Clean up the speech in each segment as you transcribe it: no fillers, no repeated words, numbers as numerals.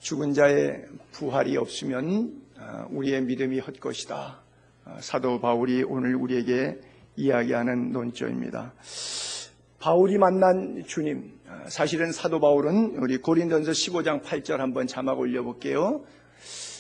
죽은 자의 부활이 없으면 우리의 믿음이 헛것이다. 사도 바울이 오늘 우리에게 이야기하는 논조입니다. 바울이 만난 주님, 사실은 사도 바울은 우리 고린도전서 15장 8절 한번 자막 올려볼게요.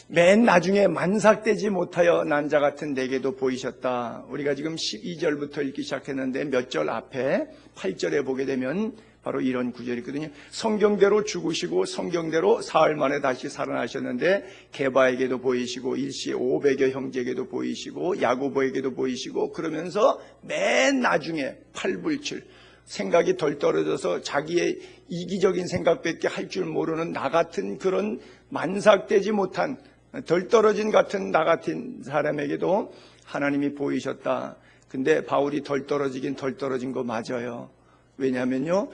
맨 나중에 만삭되지 못하여 난 자 같은 내게도 보이셨다. 우리가 지금 12절부터 읽기 시작했는데 몇 절 앞에 8절에 보게 되면 바로 이런 구절이 있거든요. 성경대로 죽으시고 성경대로 사흘 만에 다시 살아나셨는데 게바에게도 보이시고 일시 500여 형제에게도 보이시고 야고보에게도 보이시고 그러면서 맨 나중에 8불7 생각이 덜 떨어져서 자기의 이기적인 생각밖에 할 줄 모르는 나 같은 그런 만삭되지 못한 덜 떨어진 같은 나 같은 사람에게도 하나님이 보이셨다. 근데 바울이 덜 떨어지긴 덜 떨어진 거 맞아요. 왜냐하면요,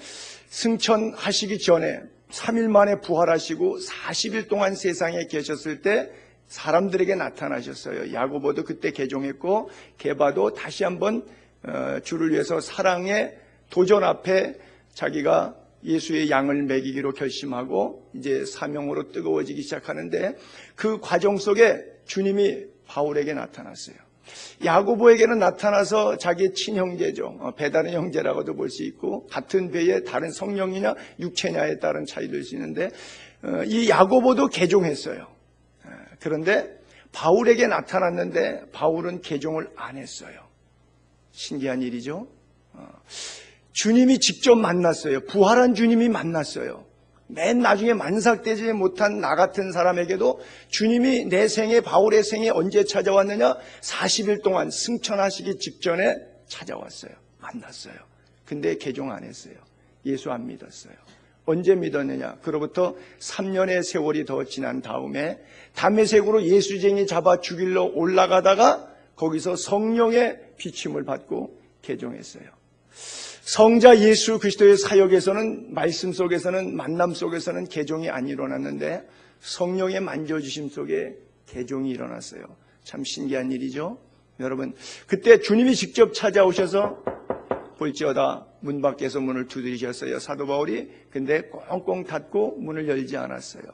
승천하시기 전에 3일 만에 부활하시고 40일 동안 세상에 계셨을 때 사람들에게 나타나셨어요. 야고보도 그때 개종했고 게바도 다시 한번 주를 위해서 사랑의 도전 앞에 자기가 예수의 양을 먹이기로 결심하고 이제 사명으로 뜨거워지기 시작하는데 그 과정 속에 주님이 바울에게 나타났어요. 야고보에게는 나타나서 자기의 친형제죠. 배다른 형제라고도 볼 수 있고 같은 배에 다른 성령이냐 육체냐에 따른 차이도 있을 수 있는데 이 야고보도 개종했어요. 그런데 바울에게 나타났는데 바울은 개종을 안 했어요. 신기한 일이죠. 주님이 직접 만났어요. 부활한 주님이 만났어요. 맨 나중에 만삭되지 못한 나 같은 사람에게도 주님이 내 생에 바울의 생에 언제 찾아왔느냐? 40일 동안 승천하시기 직전에 찾아왔어요. 만났어요. 근데 개종 안 했어요. 예수 안 믿었어요. 언제 믿었느냐? 그로부터 3년의 세월이 더 지난 다음에 담메색으로 예수쟁이 잡아 죽이려 올라가다가 거기서 성령의 비침을 받고 개종했어요. 성자 예수 그리스도의 사역에서는 말씀 속에서는 만남 속에서는 개종이 안 일어났는데 성령의 만져주심 속에 개종이 일어났어요. 참 신기한 일이죠. 여러분 그때 주님이 직접 찾아오셔서 볼지어다 문 밖에서 문을 두드리셨어요. 사도 바울이. 근데 꽁꽁 닫고 문을 열지 않았어요.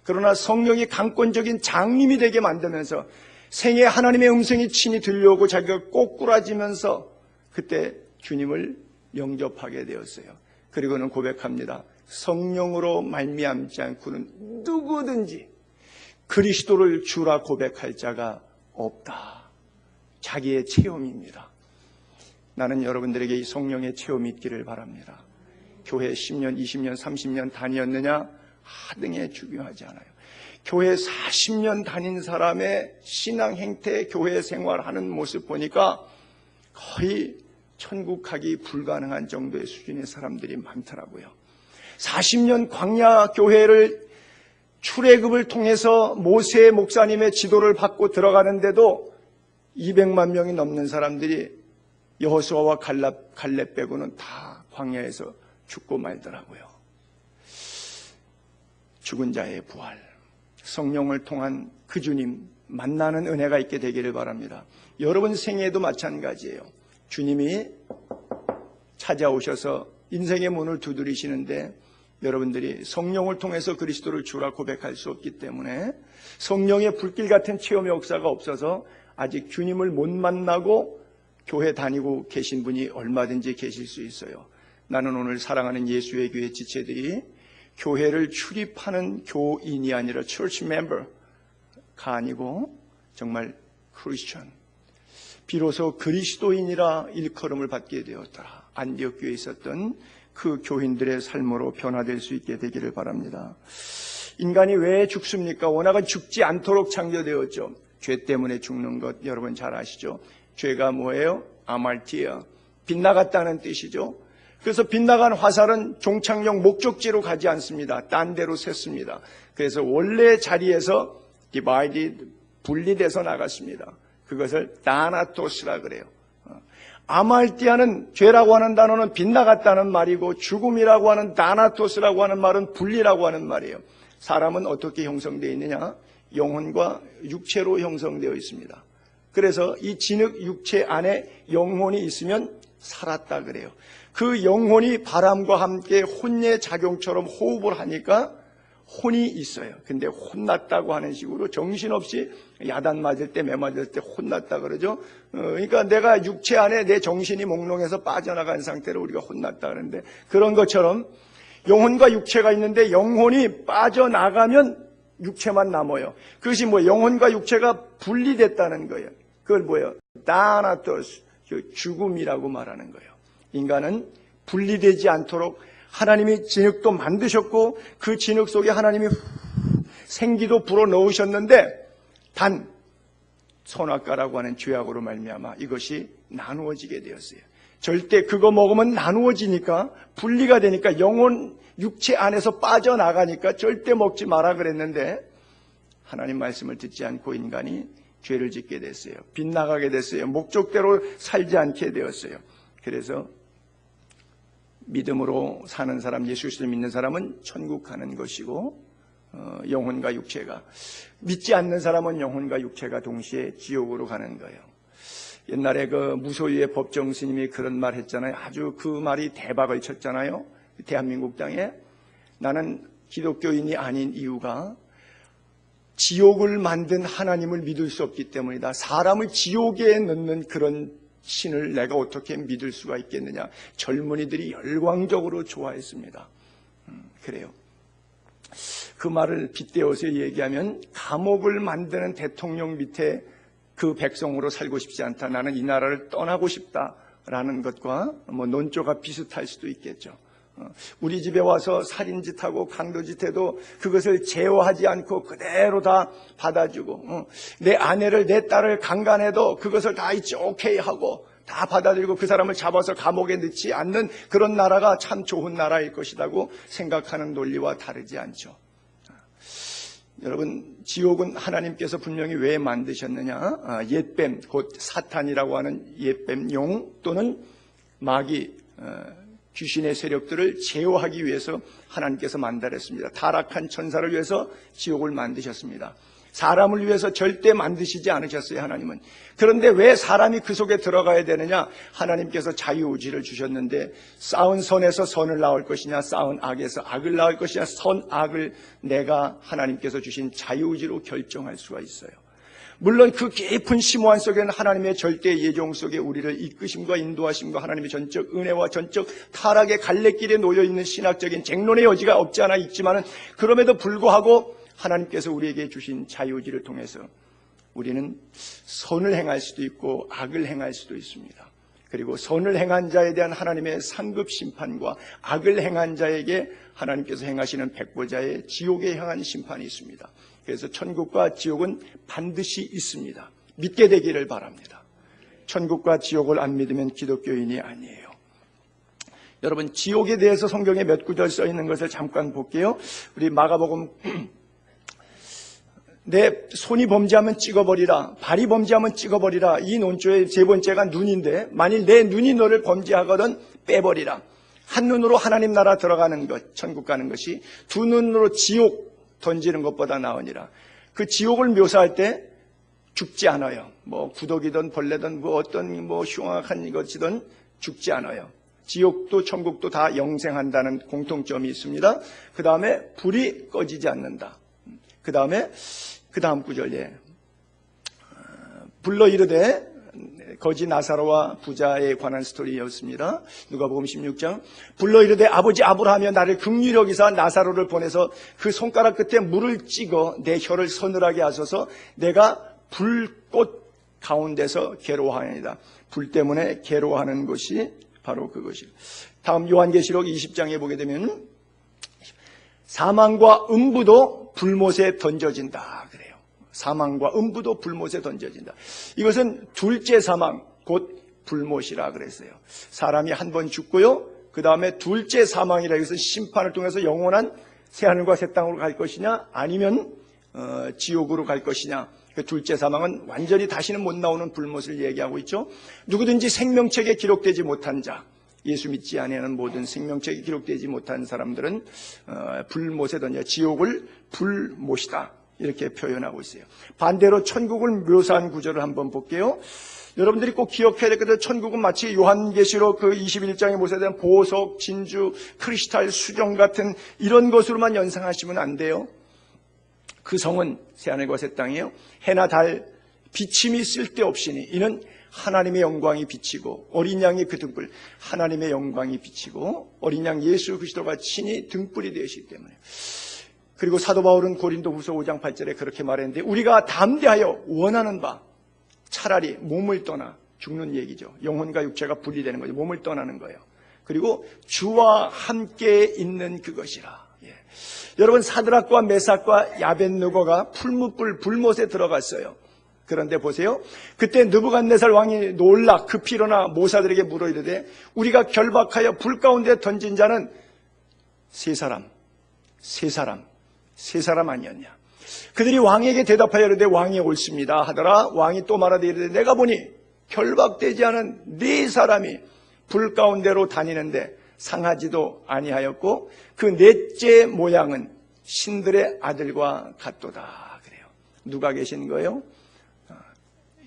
그러나 성령이 강권적인 장님이 되게 만들면서 생애 하나님의 음성이 친히 들려오고 자기가 꼬꾸라지면서 그때 주님을 영접하게 되었어요. 그리고는 고백합니다. 성령으로 말미암지 않고는 누구든지 그리스도를 주라 고백할 자가 없다. 자기의 체험입니다. 나는 여러분들에게 이 성령의 체험이 있기를 바랍니다. 교회 10년, 20년, 30년 다녔느냐 하등에 중요하지 않아요. 교회 40년 다닌 사람의 신앙 행태, 교회 생활하는 모습 보니까 거의 천국 가기 불가능한 정도의 수준의 사람들이 많더라고요. 40년 광야 교회를 출애굽을 통해서 모세 목사님의 지도를 받고 들어가는데도 200만 명이 넘는 사람들이 여호수아와 갈렙 빼고는 다 광야에서 죽고 말더라고요. 죽은 자의 부활, 성령을 통한 그 주님 만나는 은혜가 있게 되기를 바랍니다. 여러분 생애도 마찬가지예요. 주님이 찾아오셔서 인생의 문을 두드리시는데 여러분들이 성령을 통해서 그리스도를 주라 고백할 수 없기 때문에 성령의 불길 같은 체험의 역사가 없어서 아직 주님을 못 만나고 교회 다니고 계신 분이 얼마든지 계실 수 있어요. 나는 오늘 사랑하는 예수의 교회 지체들이 교회를 출입하는 교인이 아니라 church member가 아니고 정말 크리스천, 비로소 그리스도인이라 일컬음을 받게 되었더라. 안디옥 교회에 있었던 그 교인들의 삶으로 변화될 수 있게 되기를 바랍니다. 인간이 왜 죽습니까? 워낙은 죽지 않도록 창조되었죠. 죄 때문에 죽는 것 여러분 잘 아시죠? 죄가 뭐예요? 아말티아, 빗나갔다는 뜻이죠. 그래서 빗나간 화살은 종착역 목적지로 가지 않습니다. 딴 데로 샜습니다. 그래서 원래 자리에서 디바이디드, 분리돼서 나갔습니다. 그것을 다나토스라 그래요. 아말티아는 죄라고 하는 단어는 빗나갔다는 말이고 죽음이라고 하는 다나토스라고 하는 말은 분리라고 하는 말이에요. 사람은 어떻게 형성되어 있느냐? 영혼과 육체로 형성되어 있습니다. 그래서 이 진흙 육체 안에 영혼이 있으면 살았다 그래요. 그 영혼이 바람과 함께 혼의 작용처럼 호흡을 하니까 혼이 있어요. 근데 혼났다고 하는 식으로 정신없이 야단 맞을 때, 매 맞을 때 혼났다 그러죠. 그러니까 내가 육체 안에 내 정신이 몽롱해서 빠져나간 상태로 우리가 혼났다 그러는데, 그런 것처럼 영혼과 육체가 있는데 영혼이 빠져나가면 육체만 남아요. 그것이 뭐 영혼과 육체가 분리됐다는 거예요. 그걸 뭐예요? 다나토스, 죽음이라고 말하는 거예요. 인간은 분리되지 않도록 하나님이 진흙도 만드셨고 그 진흙 속에 하나님이 생기도 불어넣으셨는데, 단 선악과라고 하는 죄악으로 말미암아 이것이 나누어지게 되었어요. 절대 그거 먹으면 나누어지니까, 분리가 되니까, 영혼 육체 안에서 빠져나가니까 절대 먹지 마라 그랬는데, 하나님 말씀을 듣지 않고 인간이 죄를 짓게 됐어요. 빗나가게 됐어요. 목적대로 살지 않게 되었어요. 그래서 믿음으로 사는 사람, 예수 그리스도를 믿는 사람은 천국 가는 것이고, 영혼과 육체가, 믿지 않는 사람은 영혼과 육체가 동시에 지옥으로 가는 거예요. 옛날에 그 무소유의 법정 스님이 그런 말 했잖아요. 아주 그 말이 대박을 쳤잖아요. 대한민국 땅에. 나는 기독교인이 아닌 이유가 지옥을 만든 하나님을 믿을 수 없기 때문이다. 사람을 지옥에 넣는 그런 신을 내가 어떻게 믿을 수가 있겠느냐. 젊은이들이 열광적으로 좋아했습니다. 그래요. 그 말을 빗대어서 얘기하면, 감옥을 만드는 대통령 밑에 그 백성으로 살고 싶지 않다. 나는 이 나라를 떠나고 싶다라는 것과 뭐 논조가 비슷할 수도 있겠죠. 우리 집에 와서 살인짓하고 강도짓해도 그것을 제어하지 않고 그대로 다 받아주고, 내 아내를, 내 딸을 강간해도 그것을 다 있지 오케이 하고 다 받아들이고 그 사람을 잡아서 감옥에 넣지 않는 그런 나라가 참 좋은 나라일 것이라고 생각하는 논리와 다르지 않죠. 여러분, 지옥은 하나님께서 분명히 왜 만드셨느냐? 옛뱀, 곧 사탄이라고 하는 옛뱀용 또는 마귀, 귀신의 세력들을 제어하기 위해서 하나님께서 만들었습니다. 타락한 천사를 위해서 지옥을 만드셨습니다. 사람을 위해서 절대 만드시지 않으셨어요, 하나님은. 그런데 왜 사람이 그 속에 들어가야 되느냐? 하나님께서 자유의지를 주셨는데, 쌓은 선에서 선을 낳을 것이냐, 쌓은 악에서 악을 낳을 것이냐, 선악을 내가 하나님께서 주신 자유의지로 결정할 수가 있어요. 물론 그 깊은 심오한 속에는 하나님의 절대 예정 속에 우리를 이끄심과 인도하심과 하나님의 전적 은혜와 전적 타락의 갈래길에 놓여있는 신학적인 쟁론의 여지가 없지 않아 있지만, 그럼에도 불구하고 하나님께서 우리에게 주신 자유의지를 통해서 우리는 선을 행할 수도 있고 악을 행할 수도 있습니다. 그리고 선을 행한 자에 대한 하나님의 상급 심판과 악을 행한 자에게 하나님께서 행하시는 백보자의 지옥에 향한 심판이 있습니다. 그래서 천국과 지옥은 반드시 있습니다. 믿게 되기를 바랍니다. 천국과 지옥을 안 믿으면 기독교인이 아니에요. 여러분, 지옥에 대해서 성경에 몇 구절 써 있는 것을 잠깐 볼게요. 우리 마가복음 내 손이 범죄하면 찍어버리라, 발이 범죄하면 찍어버리라. 이 논조의 세 번째가 눈인데, 만일 내 눈이 너를 범죄하거든 빼버리라. 한 눈으로 하나님 나라 들어가는 것, 천국 가는 것이 두 눈으로 지옥 던지는 것보다 나으니라. 그 지옥을 묘사할 때 죽지 않아요. 뭐 구더기든 벌레든 뭐 어떤 뭐 흉악한 것이든 죽지 않아요. 지옥도 천국도 다 영생한다는 공통점이 있습니다. 그 다음에 불이 꺼지지 않는다. 그 다음 구절에 불러 이르되, 거지 나사로와 부자에 관한 스토리였습니다. 누가복음 16장. 불러 이르되 아버지 아브라함이여 나를 긍휼히 여기사 나사로를 보내서 그 손가락 끝에 물을 찍어 내 혀를 서늘하게 하소서. 내가 불꽃 가운데서 괴로워하니이다. 불 때문에 괴로워하는 것이 바로 그것이에요. 다음 요한계시록 20장에 보게 되면 사망과 음부도 불못에 던져진다 그래요. 사망과 음부도 불못에 던져진다. 이것은 둘째 사망, 곧 불못이라 그랬어요. 사람이 한 번 죽고요, 그 다음에 둘째 사망이라 해서 심판을 통해서 영원한 새하늘과 새 땅으로 갈 것이냐, 아니면 지옥으로 갈 것이냐. 그 둘째 사망은 완전히 다시는 못 나오는 불못을 얘기하고 있죠. 누구든지 생명책에 기록되지 못한 자, 예수 믿지 아니하는 모든 생명책에 기록되지 못한 사람들은 불못에 던져 지옥을 불못이다 이렇게 표현하고 있어요. 반대로 천국을 묘사한 구절을 한번 볼게요. 여러분들이 꼭 기억해야 될 것은 천국은 마치 요한계시록 그 21장에 모세된 보석, 진주, 크리스탈, 수정 같은 이런 것으로만 연상하시면 안 돼요. 그 성은 새하늘과 새 땅이에요. 해나 달, 비침이 쓸데없이니 이는 하나님의 영광이 비치고 어린 양이 그 등불, 하나님의 영광이 비치고 어린 양 예수 그리스도가 친히 등불이 되시기 때문에. 그리고 사도 바울은 고린도후서 5장 8절에 그렇게 말했는데 우리가 담대하여 원하는 바 차라리 몸을 떠나 죽는 얘기죠. 영혼과 육체가 분리되는 거죠. 몸을 떠나는 거예요. 그리고 주와 함께 있는 그것이라. 여러분 사드락과 메삭과 야벳느고가 풀무불 불못에 들어갔어요. 그런데 보세요. 그때 느부갓네살 왕이 놀라 급히 일어나 모사들에게 물어 이르되 우리가 결박하여 불 가운데 던진 자는 세 사람 아니었냐. 그들이 왕에게 대답하여 이르되 왕이 옳습니다 하더라. 왕이 또 말하되 이르되 내가 보니 결박되지 않은 네 사람이 불 가운데로 다니는데 상하지도 아니하였고 그 넷째 모양은 신들의 아들과 같도다. 그래요. 누가 계신 거예요?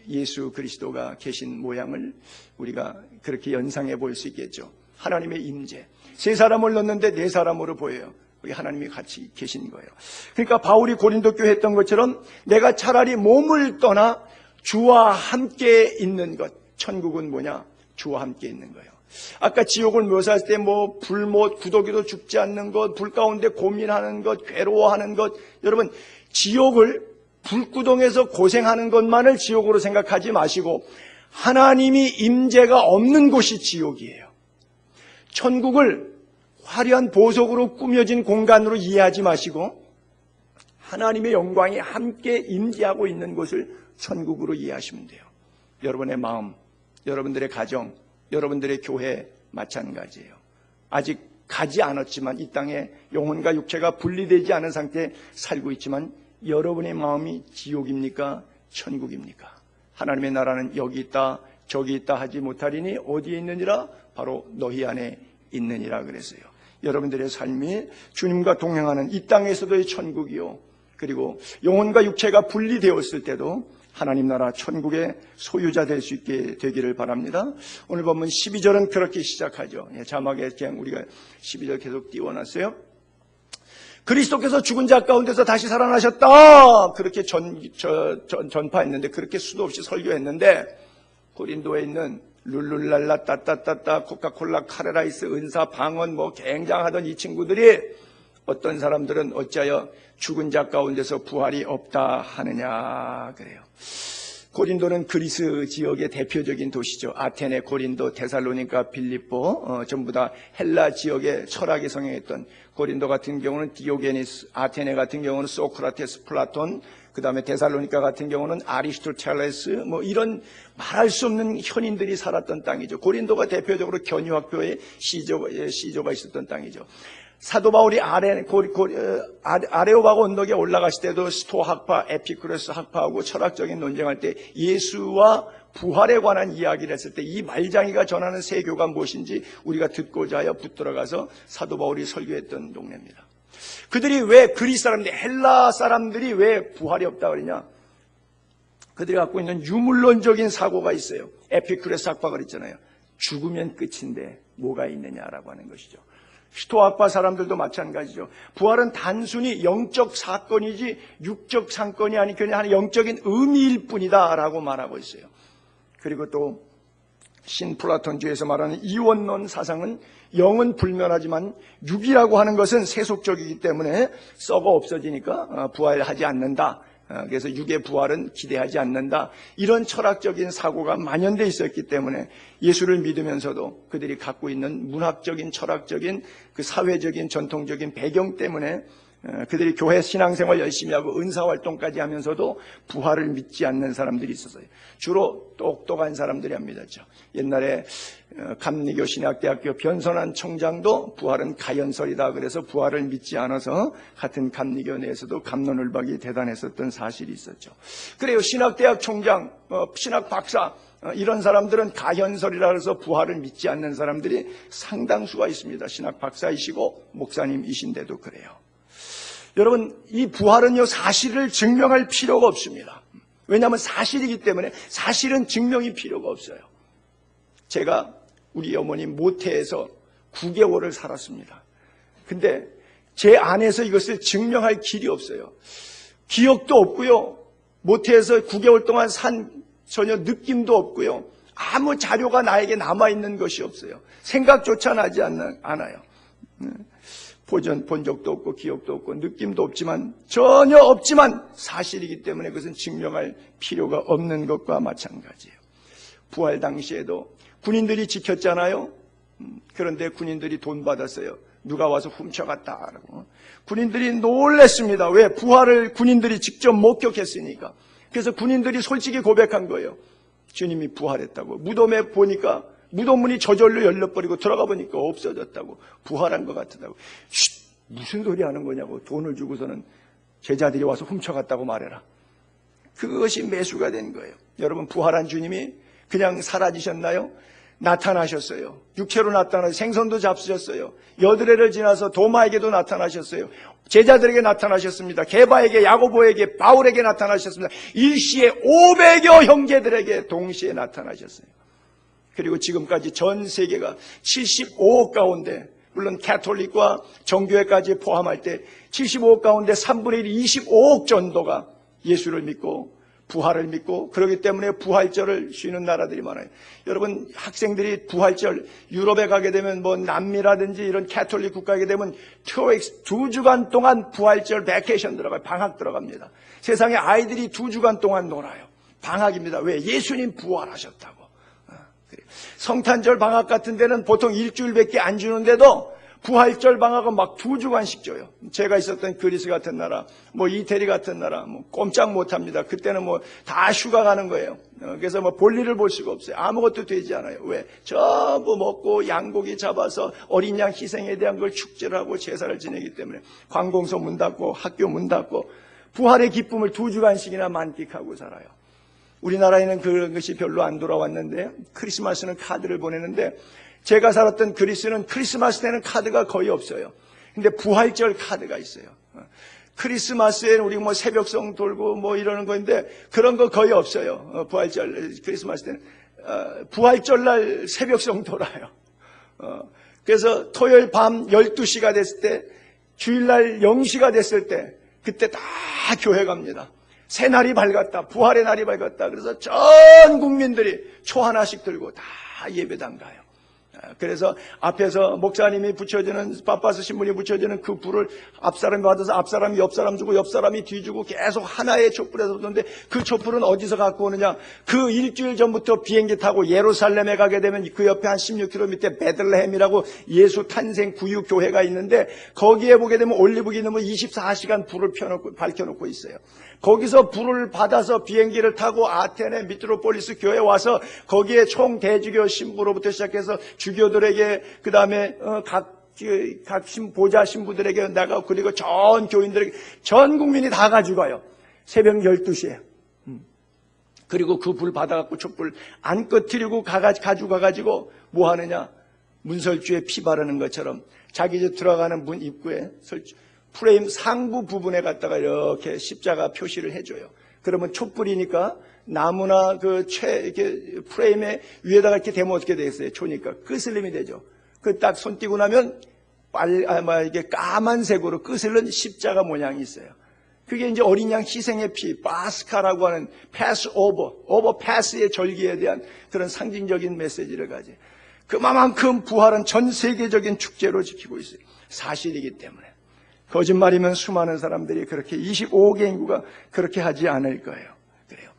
예수 그리스도가 계신 모양을 우리가 그렇게 연상해 볼 수 있겠죠. 하나님의 임재. 세 사람을 넣는데 네 사람으로 보여요. 거기 하나님이 같이 계신 거예요. 그러니까 바울이 고린도 교회에 했던 것처럼 내가 차라리 몸을 떠나 주와 함께 있는 것. 천국은 뭐냐? 주와 함께 있는 거예요. 아까 지옥을 묘사할 때 뭐 불못, 구더기도 죽지 않는 것, 불 가운데 고민하는 것, 괴로워하는 것. 여러분 지옥을 불구덩에서 고생하는 것만을 지옥으로 생각하지 마시고 하나님이 임재가 없는 곳이 지옥이에요. 천국을 화려한 보석으로 꾸며진 공간으로 이해하지 마시고 하나님의 영광이 함께 임재하고 있는 곳을 천국으로 이해하시면 돼요. 여러분의 마음, 여러분들의 가정, 여러분들의 교회 마찬가지예요. 아직 가지 않았지만 이 땅에 영혼과 육체가 분리되지 않은 상태에 살고 있지만 여러분의 마음이 지옥입니까? 천국입니까? 하나님의 나라는 여기 있다 저기 있다 하지 못하리니 어디에 있느니라? 바로 너희 안에 있느니라 그랬어요. 여러분들의 삶이 주님과 동행하는 이 땅에서도의 천국이요, 그리고 영혼과 육체가 분리되었을 때도 하나님 나라 천국의 소유자 될 수 있게 되기를 바랍니다. 오늘 본문 12절은 그렇게 시작하죠. 자막에 그냥 우리가 12절 계속 띄워놨어요. 그리스도께서 죽은 자 가운데서 다시 살아나셨다. 그렇게 전파했는데, 그렇게 수도 없이 설교했는데, 고린도에 있는 룰룰랄라 따따따따 코카콜라 카레라이스 은사 방언 뭐 굉장하던 이 친구들이 어떤 사람들은 어찌하여 죽은 자 가운데서 부활이 없다 하느냐 그래요. 고린도는 그리스 지역의 대표적인 도시죠. 아테네, 고린도, 데살로니가, 빌립보 전부 다 헬라 지역의 철학에 성행했던, 고린도 같은 경우는 디오게니스, 아테네 같은 경우는 소크라테스, 플라톤, 그 다음에 데살로니가 같은 경우는 아리스토텔레스, 뭐 이런 말할 수 없는 현인들이 살았던 땅이죠. 고린도가 대표적으로 견유학교의 시조가 있었던 땅이죠. 사도 바울이 아레오바고 언덕에 올라가실 때도 스토학파, 에피쿠레스 학파하고 철학적인 논쟁할 때 예수와 부활에 관한 이야기를 했을 때 이 말장이가 전하는 세교가 무엇인지 우리가 듣고자 하여 붙들어가서 사도 바울이 설교했던 동네입니다. 그들이 왜 그리스 사람들, 헬라 사람들이 왜 부활이 없다 그러냐? 그들이 갖고 있는 유물론적인 사고가 있어요. 에피쿠레스 학파가 그랬잖아요. 죽으면 끝인데 뭐가 있느냐라고 하는 것이죠. 스토아파 사람들도 마찬가지죠. 부활은 단순히 영적 사건이지 육적 사건이 아니 그냥 영적인 의미일 뿐이다라고 말하고 있어요. 그리고 또 신플라톤주의에서 말하는 이원론 사상은 영은 불멸하지만 육이라고 하는 것은 세속적이기 때문에 썩어 없어지니까 부활하지 않는다. 그래서 육의 부활은 기대하지 않는다. 이런 철학적인 사고가 만연되어 있었기 때문에 예수를 믿으면서도 그들이 갖고 있는 문학적인, 철학적인, 그 사회적인, 전통적인 배경 때문에 그들이 교회 신앙생활 열심히 하고 은사활동까지 하면서도 부활을 믿지 않는 사람들이 있었어요. 주로 똑똑한 사람들이 안 믿었죠. 옛날에 감리교 신학대학교 변선한 총장도 부활은 가연설이다 그래서 부활을 믿지 않아서 같은 감리교 내에서도 갑론을박이 대단했었던 사실이 있었죠. 그래요. 신학대학 총장, 신학 박사 이런 사람들은 가연설이라 해서 부활을 믿지 않는 사람들이 상당수가 있습니다. 신학 박사이시고 목사님이신데도 그래요. 여러분, 이 부활은요, 사실을 증명할 필요가 없습니다. 왜냐하면 사실이기 때문에 사실은 증명이 필요가 없어요. 제가 우리 어머니 모태에서 9개월을 살았습니다. 근데 제 안에서 이것을 증명할 길이 없어요. 기억도 없고요. 모태에서 9개월 동안 산 전혀 느낌도 없고요. 아무 자료가 나에게 남아있는 것이 없어요. 생각조차 나지 않아요. 본 적도 없고 기억도 없고 느낌도 없지만 전혀 없지만 사실이기 때문에 그것은 증명할 필요가 없는 것과 마찬가지예요. 부활 당시에도 군인들이 지켰잖아요. 그런데 군인들이 돈 받았어요. 누가 와서 훔쳐갔다라고. 군인들이 놀랬습니다. 왜? 부활을 군인들이 직접 목격했으니까. 그래서 군인들이 솔직히 고백한 거예요. 주님이 부활했다고. 무덤에 보니까 무덤 문이 저절로 열려버리고 들어가 보니까 없어졌다고. 부활한 것 같다고. 무슨 소리 하는 거냐고. 돈을 주고서는 제자들이 와서 훔쳐갔다고 말해라. 그것이 매수가 된 거예요. 여러분, 부활한 주님이 그냥 사라지셨나요? 나타나셨어요. 육체로 나타나서 생선도 잡수셨어요. 여드레를 지나서 도마에게도 나타나셨어요. 제자들에게 나타나셨습니다. 게바에게, 야고보에게, 바울에게 나타나셨습니다. 일시에 500여 형제들에게 동시에 나타나셨어요. 그리고 지금까지 전 세계가 75억 가운데, 물론 가톨릭과 정교회까지 포함할 때 75억 가운데 3분의 1, 25억 정도가 예수를 믿고 부활을 믿고, 그렇기 때문에 부활절을 쉬는 나라들이 많아요. 여러분, 학생들이 부활절 유럽에 가게 되면 뭐 남미라든지 이런 가톨릭 국가에 되면 2주간 동안 부활절 베케이션 들어가요. 방학 들어갑니다. 세상에 아이들이 2주간 동안 놀아요. 방학입니다. 왜? 예수님 부활하셨다고. 성탄절 방학 같은 데는 보통 일주일밖에 안 주는데도 부활절 방학은 막 2주간씩 줘요. 제가 있었던 그리스 같은 나라, 뭐 이태리 같은 나라, 뭐 꼼짝 못 합니다. 그때는 뭐 다 휴가 가는 거예요. 그래서 뭐 볼일을 볼 수가 없어요. 아무것도 되지 않아요. 왜? 전부 먹고 양고기 잡아서 어린 양 희생에 대한 걸 축제를 하고 제사를 지내기 때문에 관공서 문 닫고 학교 문 닫고 부활의 기쁨을 2주간씩이나 만끽하고 살아요. 우리나라에는 그런 것이 별로 안 돌아왔는데 크리스마스는 카드를 보내는데 제가 살았던 그리스는 크리스마스 때는 카드가 거의 없어요. 근데 부활절 카드가 있어요. 크리스마스에는 우리 뭐 새벽송 돌고 뭐 이러는 건데 그런 거 거의 없어요. 부활절, 크리스마스 때는. 부활절날 새벽송 돌아요. 그래서 토요일 밤 12시가 됐을 때, 주일날 0시가 됐을 때, 그때 다 교회 갑니다. 새 날이 밝았다. 부활의 날이 밝았다. 그래서 전 국민들이 초 하나씩 들고 다 예배당 가요. 그래서 앞에서 목사님이 붙여주는, 파파스 신분이 붙여주는 그 불을 앞사람이 받아서 앞사람이 옆사람 주고 옆사람이 뒤주고 계속 하나의 촛불에서 오는데 그 촛불은 어디서 갖고 오느냐? 그 일주일 전부터 비행기 타고 예루살렘에 가게 되면 그 옆에 한 16km 밑에 베들레헴이라고 예수 탄생 구유 교회가 있는데 거기에 보게 되면 올리브 기념으로 24시간 불을 밝혀놓고 있어요. 거기서 불을 받아서 비행기를 타고 아테네 미트로폴리스 교회에 와서 거기에 총 대주교 신부로부터 시작해서 주교들에게 그 다음에 각 보좌 신부들에게 나가고 그리고 전 교인들에게 전 국민이 다 가져가요. 새벽 12시에. 그리고 그 불 받아갖고 촛불 안 꺼뜨리고 가져가가지고 뭐 하느냐? 문설주에 피 바르는 것처럼 자기 집 들어가는 문 입구에 프레임 상부 부분에 갖다가 이렇게 십자가 표시를 해줘요. 그러면 촛불이니까 나무나 이렇게 프레임에 위에다가 이렇게 대면 어떻게 되겠어요? 초니까 끄슬림이 되죠. 그 딱 손 띄고 나면 이게 까만색으로 끄슬른 십자가 모양이 있어요. 그게 이제 어린 양 희생의 피, 파스카라고 하는 오버패스의 절기에 대한 그런 상징적인 메시지를 가지. 그만큼 부활은 전 세계적인 축제로 지키고 있어요. 사실이기 때문에. 거짓말이면 수많은 사람들이 그렇게 25억의 인구가 그렇게 하지 않을 거예요. 그래요.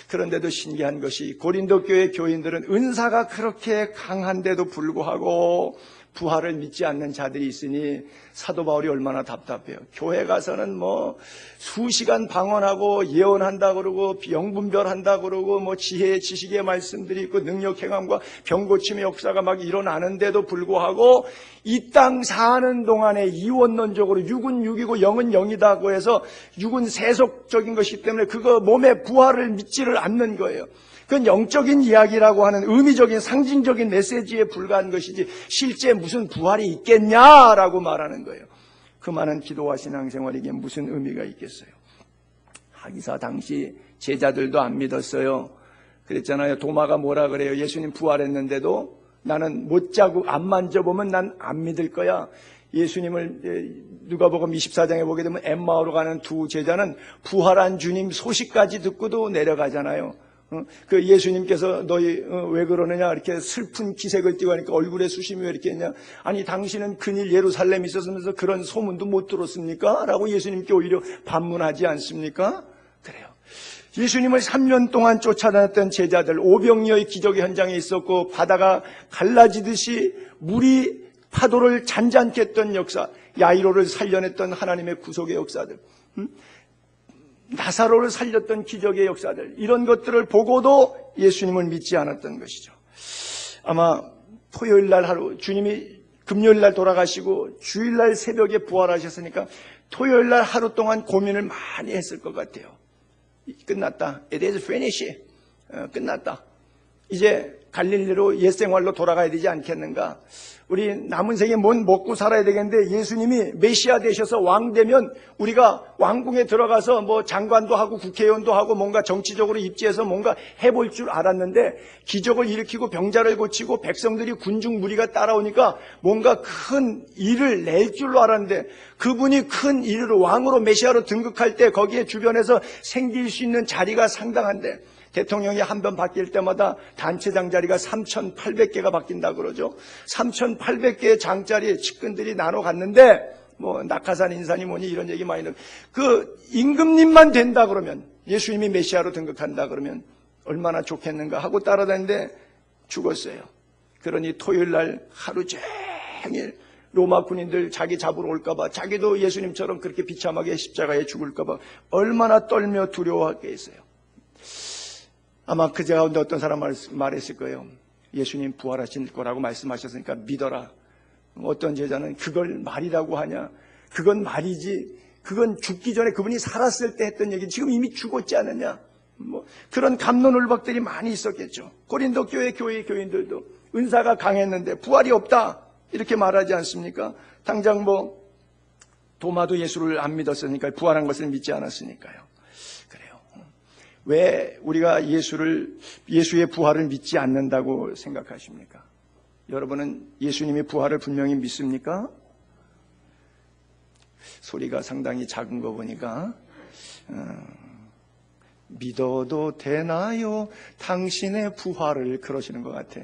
그런데도 신기한 것이 고린도 교회 교인들은 은사가 그렇게 강한데도 불구하고 부활을 믿지 않는 자들이 있으니 사도 바울이 얼마나 답답해요. 교회 가서는 뭐 수시간 방언하고 예언한다 그러고 영분별한다 그러고 뭐 지혜의 지식의 말씀들이 있고 능력 행함과 병고침의 역사가 막 일어나는데도 불구하고 이 땅 사는 동안에 이원론적으로 육은 육이고 영은 영이다고 해서 육은 세속적인 것이기 때문에 그거 몸의 부활을 믿지를 않는 거예요. 그건 영적인 이야기라고 하는 의미적인 상징적인 메시지에 불과한 것이지 실제 무슨 부활이 있겠냐라고 말하는 거예요. 그 많은 기도와 신앙생활에게 무슨 의미가 있겠어요? 하기사 당시 제자들도 안 믿었어요. 그랬잖아요. 도마가 뭐라 그래요? 예수님 부활했는데도 나는 못 자고 안 만져보면 난 안 믿을 거야. 예수님을 누가복음 24장에 보게 되면 엠마오로 가는 두 제자는 부활한 주님 소식까지 듣고도 내려가잖아요. 그 예수님께서 너희 왜 그러느냐 이렇게 슬픈 기색을 띠고 하니까 얼굴에 수심이 왜 이렇게 있냐. 아니 당신은 근일 예루살렘에 있었으면서 그런 소문도 못 들었습니까? 라고 예수님께 오히려 반문하지 않습니까? 그래요. 예수님을 3년 동안 쫓아다녔던 제자들, 오병이어의 기적의 현장에 있었고 바다가 갈라지듯이 물이 파도를 잔잔케 했던 역사, 야이로를 살려냈던 하나님의 구속의 역사들, 나사로를 살렸던 기적의 역사들, 이런 것들을 보고도 예수님을 믿지 않았던 것이죠. 아마 토요일날 하루, 주님이 금요일날 돌아가시고 주일날 새벽에 부활하셨으니까 토요일날 하루 동안 고민을 많이 했을 것 같아요. 끝났다. It is finished. 끝났다. 이제 갈릴리로 옛생활로 돌아가야 되지 않겠는가. 우리 남은 생에 뭔 먹고 살아야 되겠는데 예수님이 메시아 되셔서 왕 되면 우리가 왕궁에 들어가서 뭐 장관도 하고 국회의원도 하고 뭔가 정치적으로 입지해서 뭔가 해볼 줄 알았는데 기적을 일으키고 병자를 고치고 백성들이 군중 무리가 따라오니까 뭔가 큰 일을 낼 줄로 알았는데 그분이 큰 일을 왕으로 메시아로 등극할 때 거기에 주변에서 생길 수 있는 자리가 상당한데 대통령이 한 번 바뀔 때마다 단체장 자리가 3,800개가 바뀐다 그러죠. 3,800개의 장자리에 측근들이 나눠 갔는데 뭐 낙하산 인산이 뭐니 이런 얘기 많이 듣고 그 임금님만 된다 그러면 예수님이 메시아로 등극한다 그러면 얼마나 좋겠는가 하고 따라다니는데 죽었어요. 그러니 토요일 날 하루 종일 로마 군인들 자기 잡으러 올까봐 자기도 예수님처럼 그렇게 비참하게 십자가에 죽을까봐 얼마나 떨며 두려워하겠어요. 아마 그 가운데 어떤 사람 말했을 거예요. 예수님 부활하신 거라고 말씀하셨으니까 믿어라. 어떤 제자는 그걸 말이라고 하냐. 그건 말이지. 그건 죽기 전에 그분이 살았을 때 했던 얘기 지금 이미 죽었지 않느냐. 뭐 그런 갑론을박들이 많이 있었겠죠. 고린도 교회 교인들도 은사가 강했는데 부활이 없다 이렇게 말하지 않습니까? 당장 뭐 도마도 예수를 안 믿었으니까 부활한 것을 믿지 않았으니까요. 왜 우리가 예수의 부활을 믿지 않는다고 생각하십니까? 여러분은 예수님의 부활을 분명히 믿습니까? 소리가 상당히 작은 거 보니까 믿어도 되나요? 당신의 부활을 그러시는 것 같아.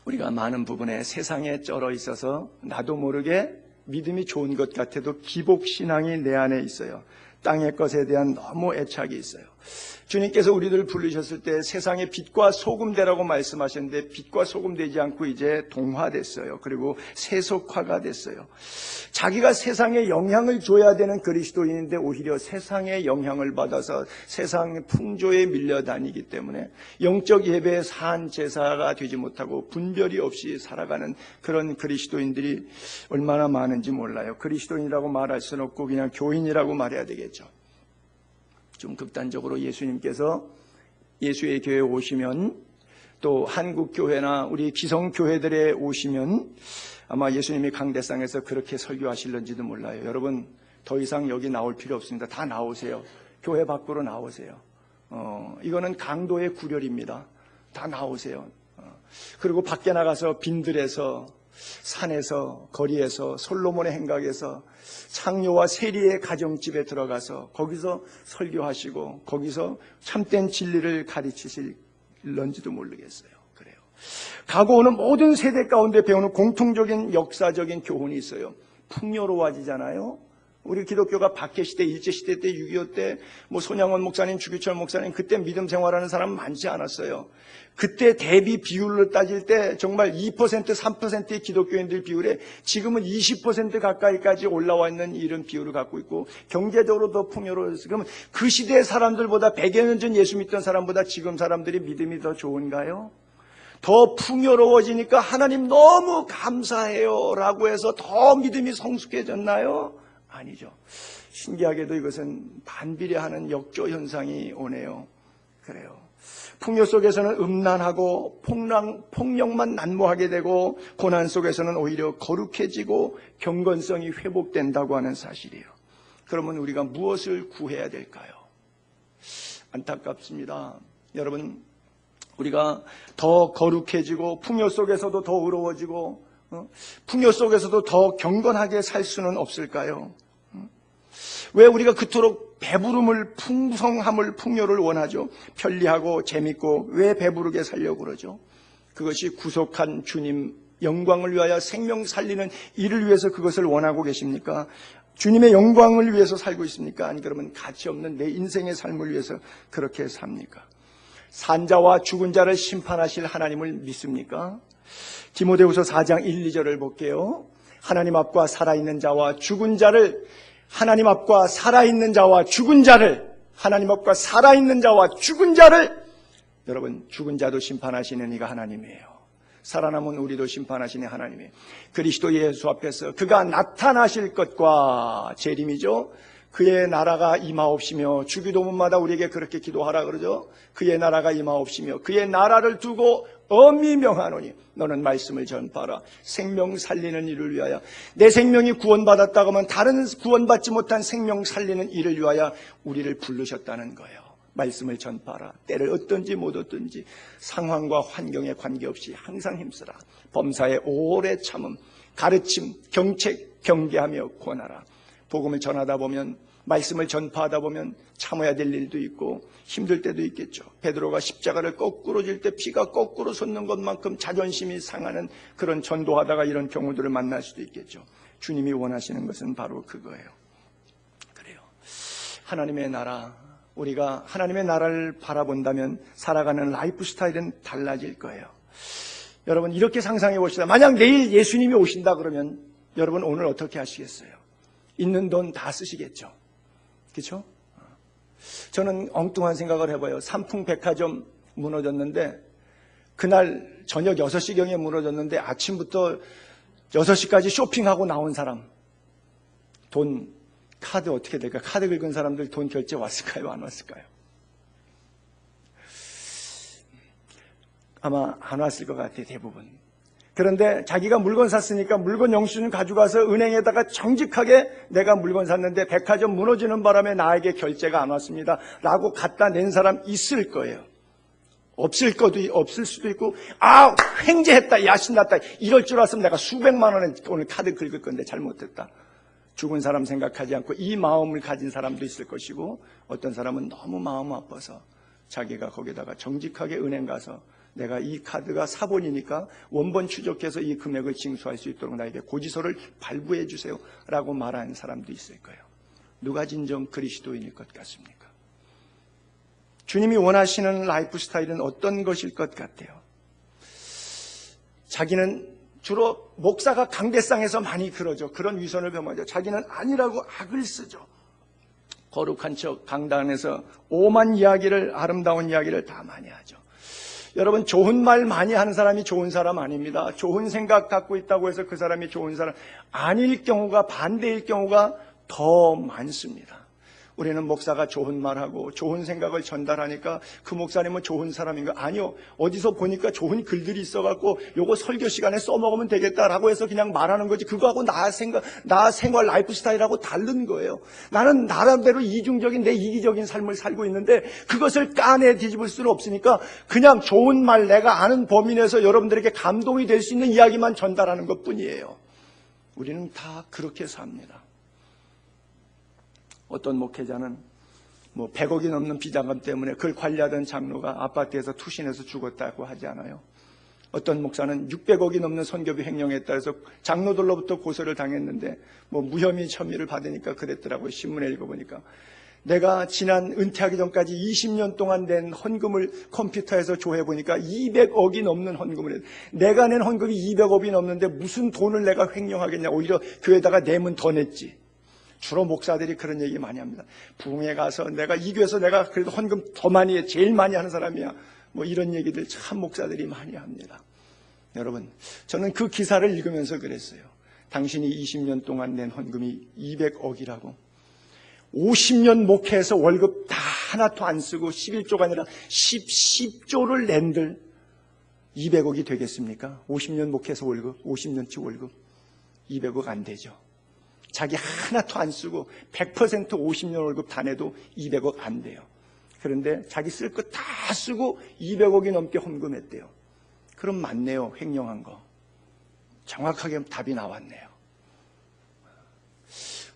우리가 많은 부분에 세상에 쩔어 있어서 나도 모르게 믿음이 좋은 것 같아도 기복신앙이 내 안에 있어요. 땅의 것에 대한 너무 애착이 있어요. 주님께서 우리들을 부르셨을 때 세상의 빛과 소금 되라고 말씀하셨는데 빛과 소금 되지 않고 이제 동화됐어요. 그리고 세속화가 됐어요. 자기가 세상에 영향을 줘야 되는 그리스도인인데 오히려 세상의 영향을 받아서 세상의 풍조에 밀려다니기 때문에 영적 예배의 산 제사가 되지 못하고 분별이 없이 살아가는 그런 그리스도인들이 얼마나 많은지 몰라요. 그리스도인이라고 말할 수는 없고 그냥 교인이라고 말해야 되겠죠. 좀 극단적으로 예수님께서 예수의 교회에 오시면 또 한국 교회나 우리 기성교회들에 오시면 아마 예수님이 강대상에서 그렇게 설교하실런지도 몰라요. 여러분 더 이상 여기 나올 필요 없습니다. 다 나오세요. 교회 밖으로 나오세요. 이거는 강도의 구렬입니다. 다 나오세요. 그리고 밖에 나가서 빈들에서 산에서 거리에서 솔로몬의 행각에서 창녀와 세리의 가정집에 들어가서 거기서 설교하시고 거기서 참된 진리를 가르치실런지도 모르겠어요. 그래요. 가고 오는 모든 세대 가운데 배우는 공통적인 역사적인 교훈이 있어요. 풍요로워지잖아요. 우리 기독교가 박해시대, 일제시대 때, 6.25 때, 뭐 손양원 목사님, 주기철 목사님, 그때 믿음 생활하는 사람 많지 않았어요. 그때 대비 비율로 따질 때 정말 2%, 3%의 기독교인들 비율에 지금은 20% 가까이까지 올라와 있는 이런 비율을 갖고 있고 경제적으로 더 풍요로워서 그러면 그 시대의 사람들보다 100여 년 전 예수 믿던 사람보다 지금 사람들이 믿음이 더 좋은가요? 더 풍요로워지니까 하나님 너무 감사해요 라고 해서 더 믿음이 성숙해졌나요? 아니죠. 신기하게도 이것은 반비례하는 역조 현상이 오네요. 그래요. 풍요 속에서는 음란하고 폭력만 난무하게 되고 고난 속에서는 오히려 거룩해지고 경건성이 회복된다고 하는 사실이에요. 그러면 우리가 무엇을 구해야 될까요? 안타깝습니다. 여러분, 우리가 더 거룩해지고 풍요 속에서도 더 의로워지고 풍요 속에서도 더 경건하게 살 수는 없을까요? 왜 우리가 그토록 배부름을, 풍성함을, 풍요를 원하죠? 편리하고 재밌고 왜 배부르게 살려고 그러죠? 그것이 구속한 주님 영광을 위하여 생명 살리는 일을 위해서 그것을 원하고 계십니까? 주님의 영광을 위해서 살고 있습니까? 아니 그러면 가치 없는 내 인생의 삶을 위해서 그렇게 삽니까? 산자와 죽은 자를 심판하실 하나님을 믿습니까? 디모데후서 4장 1, 2절을 볼게요. 하나님 앞과 살아있는 자와 죽은 자를, 하나님 앞과 살아있는 자와 죽은 자를, 하나님 앞과 살아있는 자와 죽은 자를, 여러분, 죽은 자도 심판하시는 이가 하나님이에요. 살아남은 우리도 심판하시는 하나님이에요. 그리스도 예수 앞에서 그가 나타나실 것과 재림이죠. 그의 나라가 임하옵시며, 주기도문마다 우리에게 그렇게 기도하라 그러죠. 그의 나라가 임하옵시며 그의 나라를 두고 엄히 명하노니 너는 말씀을 전파하라. 생명 살리는 일을 위하여, 내 생명이 구원받았다고 하면 다른 구원받지 못한 생명 살리는 일을 위하여 우리를 부르셨다는 거예요. 말씀을 전파하라. 때를 얻든지 못 얻든지 상황과 환경에 관계없이 항상 힘쓰라. 범사에 오래 참음, 가르침, 경책, 경계하며 권하라. 복음을 전하다 보면, 말씀을 전파하다 보면 참아야 될 일도 있고 힘들 때도 있겠죠. 베드로가 십자가를 거꾸로 질 때 피가 거꾸로 솟는 것만큼 자존심이 상하는 그런 전도하다가 이런 경우들을 만날 수도 있겠죠. 주님이 원하시는 것은 바로 그거예요. 그래요. 하나님의 나라, 우리가 하나님의 나라를 바라본다면 살아가는 라이프 스타일은 달라질 거예요. 여러분, 이렇게 상상해 봅시다. 만약 내일 예수님이 오신다 그러면 여러분 오늘 어떻게 하시겠어요? 있는 돈 다 쓰시겠죠. 그렇죠? 저는 엉뚱한 생각을 해봐요. 삼풍백화점 무너졌는데 그날 저녁 6시경에 무너졌는데 아침부터 6시까지 쇼핑하고 나온 사람, 돈, 카드 어떻게 될까? 카드 긁은 사람들 돈 결제 왔을까요? 안 왔을까요? 아마 안 왔을 것 같아요, 대부분. 그런데 자기가 물건 샀으니까 물건 영수증 가져가서 은행에다가 정직하게 내가 물건 샀는데 백화점 무너지는 바람에 나에게 결제가 안 왔습니다 라고 갖다 낸 사람 있을 거예요. 없을 수도 있고, 횡재했다, 야 신났다, 이럴 줄 알았으면 내가 수백만 원에 오늘 카드 긁을 건데 잘못했다. 죽은 사람 생각하지 않고 이 마음을 가진 사람도 있을 것이고, 어떤 사람은 너무 마음 아파서 자기가 거기다가 정직하게 은행 가서 내가 이 카드가 사본이니까 원본 추적해서 이 금액을 징수할 수 있도록 나에게 고지서를 발부해 주세요 라고 말하는 사람도 있을 거예요. 누가 진정 그리스도인일 것 같습니까? 주님이 원하시는 라이프 스타일은 어떤 것일 것 같아요? 자기는 주로 목사가 강대상에서 많이 그러죠. 그런 위선을 겸하죠. 자기는 아니라고 악을 쓰죠. 거룩한 척 강단에서 오만 이야기를, 아름다운 이야기를 다 많이 하죠. 여러분, 좋은 말 많이 하는 사람이 좋은 사람 아닙니다. 좋은 생각 갖고 있다고 해서 그 사람이 좋은 사람 아닐 경우가, 반대일 경우가 더 많습니다. 우리는 목사가 좋은 말하고 좋은 생각을 전달하니까 그 목사님은 좋은 사람인가? 아니요. 어디서 보니까 좋은 글들이 있어갖고 요거 설교 시간에 써먹으면 되겠다라고 해서 그냥 말하는 거지. 그거하고 나 생활 라이프 스타일하고 다른 거예요. 나는 나름대로 이중적인 내 이기적인 삶을 살고 있는데 그것을 까내 뒤집을 수는 없으니까 그냥 좋은 말, 내가 아는 범위 내에서 여러분들에게 감동이 될 수 있는 이야기만 전달하는 것뿐이에요. 우리는 다 그렇게 삽니다. 어떤 목회자는 100억이 넘는 비자금 때문에 그걸 관리하던 장로가 아파트에서 투신해서 죽었다고 하지 않아요? 어떤 목사는 600억이 넘는 선교비 횡령했다 해서 장로들로부터 고소를 당했는데 무혐의 혐의를 받으니까 그랬더라고요. 신문에 읽어보니까. 내가 지난 은퇴하기 전까지 20년 동안 낸 헌금을 컴퓨터에서 조회해보니까 200억이 넘는 헌금을 했어요. 내가 낸 헌금이 200억이 넘는데 무슨 돈을 내가 횡령하겠냐. 오히려 교회에다가 내면 더 냈지. 주로 목사들이 그런 얘기 많이 합니다. 부흥회 가서 내가 이 교회에서 내가 그래도 헌금 더 많이 해, 제일 많이 하는 사람이야. 이런 얘기들 참 목사들이 많이 합니다. 여러분, 저는 그 기사를 읽으면서 그랬어요. 당신이 20년 동안 낸 헌금이 200억이라고. 50년 목회해서 월급 다 하나도 안 쓰고 11조가 아니라 10조를 낸들 200억이 되겠습니까? 50년 목회에서 월급, 50년치 월급 200억 안 되죠. 자기 하나도 안 쓰고 100% 50년 월급 다 내도 200억 안 돼요. 그런데 자기 쓸 거 다 쓰고 200억이 넘게 헌금했대요. 그럼 맞네요. 횡령한 거. 정확하게 답이 나왔네요.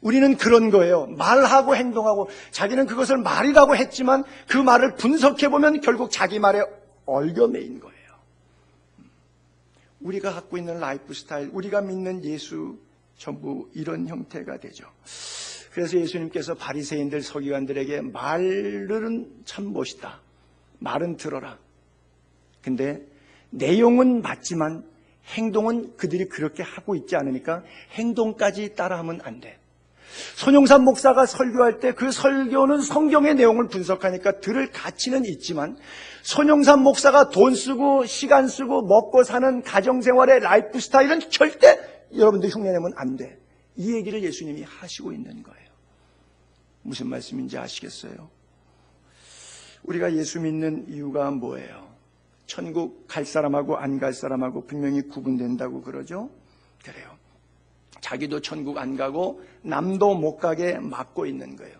우리는 그런 거예요. 말하고 행동하고 자기는 그것을 말이라고 했지만 그 말을 분석해보면 결국 자기 말에 얽어매인 거예요. 우리가 갖고 있는 라이프 스타일, 우리가 믿는 예수 전부 이런 형태가 되죠. 그래서 예수님께서 바리새인들 서기관들에게 말은 참 멋있다. 말은 들어라. 근데 내용은 맞지만 행동은 그들이 그렇게 하고 있지 않으니까 행동까지 따라하면 안 돼. 손용산 목사가 설교할 때 그 설교는 성경의 내용을 분석하니까 들을 가치는 있지만 손용산 목사가 돈 쓰고 시간 쓰고 먹고 사는 가정생활의 라이프 스타일은 절대 여러분들 흉내내면 안 돼. 이 얘기를 예수님이 하시고 있는 거예요. 무슨 말씀인지 아시겠어요? 우리가 예수 믿는 이유가 뭐예요? 천국 갈 사람하고 안 갈 사람하고 분명히 구분된다고 그러죠? 그래요. 자기도 천국 안 가고 남도 못 가게 막고 있는 거예요.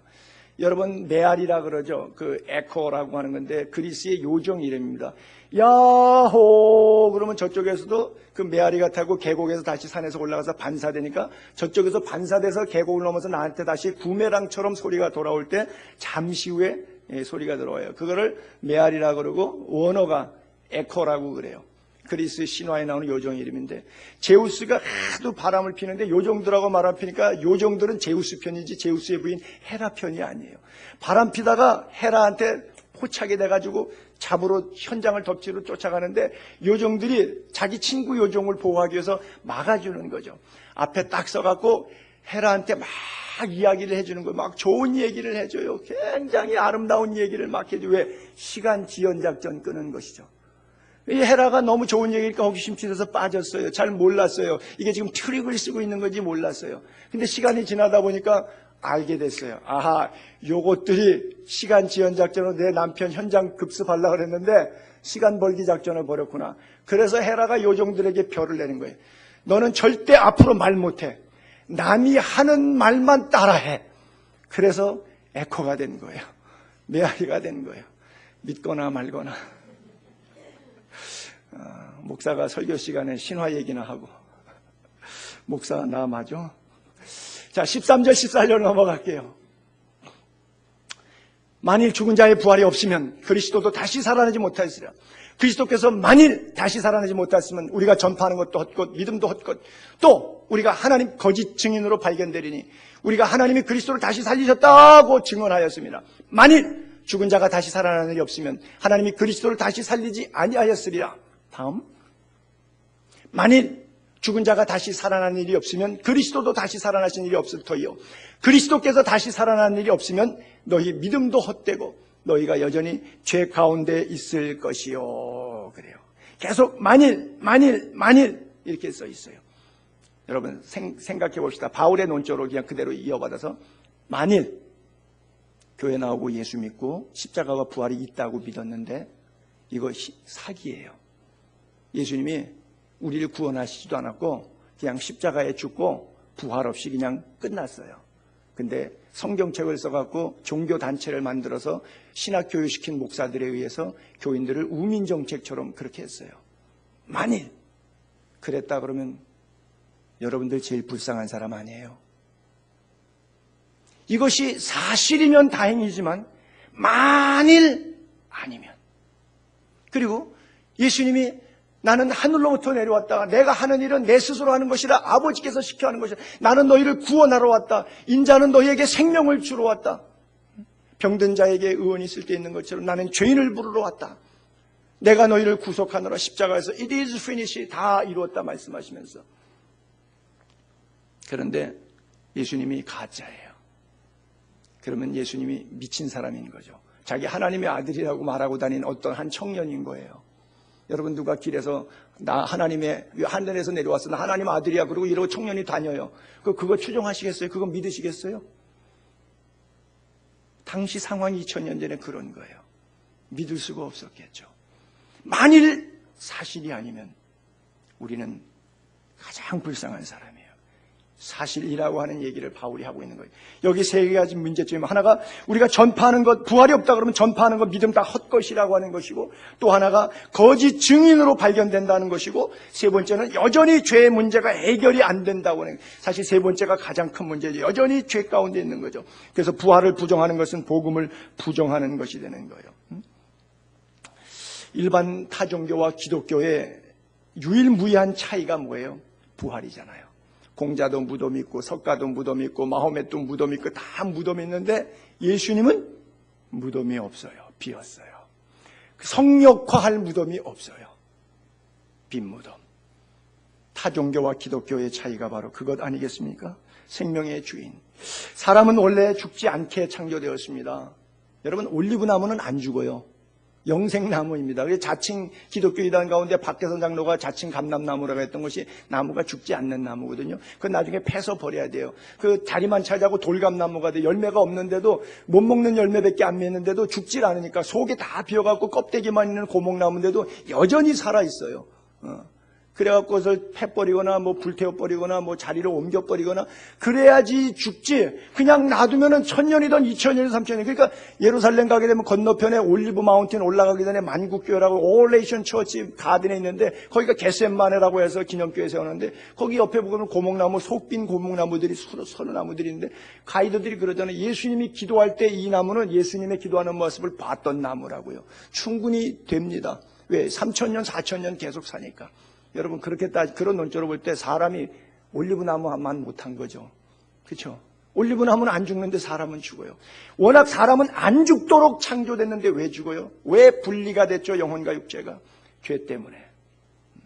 여러분 메아리라 그러죠. 그 에코라고 하는 건데 그리스의 요정 이름입니다. 야호 그러면 저쪽에서도 그 메아리가 타고 계곡에서 다시 산에서 올라가서 반사되니까 저쪽에서 반사돼서 계곡을 넘어서 나한테 다시 부메랑처럼 소리가 돌아올 때 잠시 후에 소리가 들어와요. 그거를 메아리라 그러고 원어가 에코라고 그래요. 그리스 신화에 나오는 요정 이름인데 제우스가 하도 바람을 피는데 요정들하고 바람 피니까 요정들은 제우스 편이지 제우스의 부인 헤라 편이 아니에요. 바람 피다가 헤라한테 포착이 돼가지고 잡으러 현장을 덮치러 쫓아가는데 요정들이 자기 친구 요정을 보호하기 위해서 막아주는 거죠. 앞에 딱 서갖고 헤라한테 막 이야기를 해주는 거예요. 막 좋은 얘기를 해줘요. 굉장히 아름다운 얘기를 막 해줘요. 왜? 시간 지연작전 끄는 것이죠. 이 헤라가 너무 좋은 얘기니까 호기심 치셔서 빠졌어요. 잘 몰랐어요. 이게 지금 트릭을 쓰고 있는 건지 몰랐어요. 근데 시간이 지나다 보니까 알게 됐어요. 아하, 요것들이 시간 지연 작전으로 내 남편 현장 급습하려고 그랬는데 시간 벌기 작전을 벌였구나. 그래서 헤라가 요정들에게 별을 내는 거예요. 너는 절대 앞으로 말 못해. 남이 하는 말만 따라해. 그래서 에코가 된 거예요. 메아리가 된 거예요. 믿거나 말거나. 목사가 설교 시간에 신화 얘기나 하고 목사 나 맞아? 자 13절 14절 넘어갈게요. 만일 죽은 자의 부활이 없으면 그리스도도 다시 살아나지 못하였으리라. 그리스도께서 만일 다시 살아나지 못했으면 우리가 전파하는 것도 헛것 믿음도 헛것 또 우리가 하나님 거짓 증인으로 발견되리니 우리가 하나님이 그리스도를 다시 살리셨다고 증언하였습니다. 만일 죽은 자가 다시 살아나는 일이 없으면 하나님이 그리스도를 다시 살리지 아니하였으리라. 다음 만일 죽은 자가 다시 살아나는 일이 없으면 그리스도도 다시 살아나신 일이 없을 터이요 그리스도께서 다시 살아나는 일이 없으면 너희 믿음도 헛되고 너희가 여전히 죄 가운데 있을 것이요. 그래요. 계속 만일 이렇게 써 있어요. 여러분 생각해 봅시다. 바울의 논조로 그냥 그대로 이어받아서 만일 교회 나오고 예수 믿고 십자가와 부활이 있다고 믿었는데 이거 사기예요. 예수님이 우리를 구원하시지도 않았고 그냥 십자가에 죽고 부활 없이 그냥 끝났어요. 근데 성경책을 써갖고 종교단체를 만들어서 신학교육시킨 목사들에 의해서 교인들을 우민정책처럼 그렇게 했어요. 만일 그랬다 그러면 여러분들 제일 불쌍한 사람 아니에요? 이것이 사실이면 다행이지만 만일 아니면 그리고 예수님이 나는 하늘로부터 내려왔다. 내가 하는 일은 내 스스로 하는 것이라 아버지께서 시켜 하는 것이라. 나는 너희를 구원하러 왔다. 인자는 너희에게 생명을 주러 왔다. 병든 자에게 의원이 있을 때 있는 것처럼 나는 죄인을 부르러 왔다. 내가 너희를 구속하느라 십자가에서 It is finished 다 이루었다 말씀하시면서 그런데 예수님이 가짜예요. 그러면 예수님이 미친 사람인 거죠. 자기 하나님의 아들이라고 말하고 다닌 어떤 한 청년인 거예요. 여러분 누가 길에서 나 하나님의 하늘에서 내려왔어 나 하나님 아들이야 그러고 이러고 청년이 다녀요. 그거 추종하시겠어요? 그거 믿으시겠어요? 당시 상황이 2000년 전에 그런 거예요. 믿을 수가 없었겠죠. 만일 사실이 아니면 우리는 가장 불쌍한 사람이에요. 사실이라고 하는 얘기를 바울이 하고 있는 거예요. 여기 세 가지 문제점. 하나가 우리가 전파하는 것, 부활이 없다 그러면 전파하는 것, 믿음 다 헛것이라고 하는 것이고, 또 하나가 거짓 증인으로 발견된다는 것이고, 세 번째는 여전히 죄의 문제가 해결이 안 된다고 하는 거예요. 사실 세 번째가 가장 큰 문제죠. 여전히 죄 가운데 있는 거죠. 그래서 부활을 부정하는 것은 복음을 부정하는 것이 되는 거예요. 일반 타종교와 기독교의 유일무이한 차이가 뭐예요? 부활이잖아요. 공자도 무덤이 있고 석가도 무덤이 있고 마호멧도 무덤이 있고 다 무덤이 있는데 예수님은 무덤이 없어요. 비었어요. 성역화할 무덤이 없어요. 빈 무덤. 타종교와 기독교의 차이가 바로 그것 아니겠습니까? 생명의 주인. 사람은 원래 죽지 않게 창조되었습니다. 여러분, 올리브나무는 안 죽어요. 영생나무입니다. 그래서 자칭 기독교 이단 가운데 박대선 장로가 자칭 감람나무라고 했던 것이 나무가 죽지 않는 나무거든요. 그건 나중에 패서 버려야 돼요. 그 자리만 차지하고 돌감나무가 돼. 열매가 없는데도, 못 먹는 열매밖에 안 맺는데도 죽질 않으니까 속에 다 비어갖고 껍데기만 있는 고목나무인데도 여전히 살아있어요. 그래갖고 그것을 패버리거나 뭐 불태워버리거나 뭐 자리를 옮겨버리거나 그래야지 죽지. 그냥 놔두면은 1000년이든 2000년이든 3000년. 그러니까 예루살렘 가게 되면 건너편에 올리브 마운틴 올라가기 전에 만국교회라고 올레이션 처치 가든에 있는데 거기가 겟셋마네라고 해서 기념교회 세우는데 거기 옆에 보면 고목나무, 속빈 고목나무들이 서너 나무들이 있는데 가이드들이 그러잖아요. 예수님이 기도할 때 이 나무는 예수님의 기도하는 모습을 봤던 나무라고요. 충분히 됩니다. 왜? 3000년, 4000년 계속 사니까. 여러분, 그렇게 그런 논조로 볼 때 사람이 올리브나무만 못한 거죠. 그렇죠? 올리브나무는 안 죽는데 사람은 죽어요. 워낙 사람은 안 죽도록 창조됐는데 왜 죽어요? 왜 분리가 됐죠? 영혼과 육체가. 죄 때문에.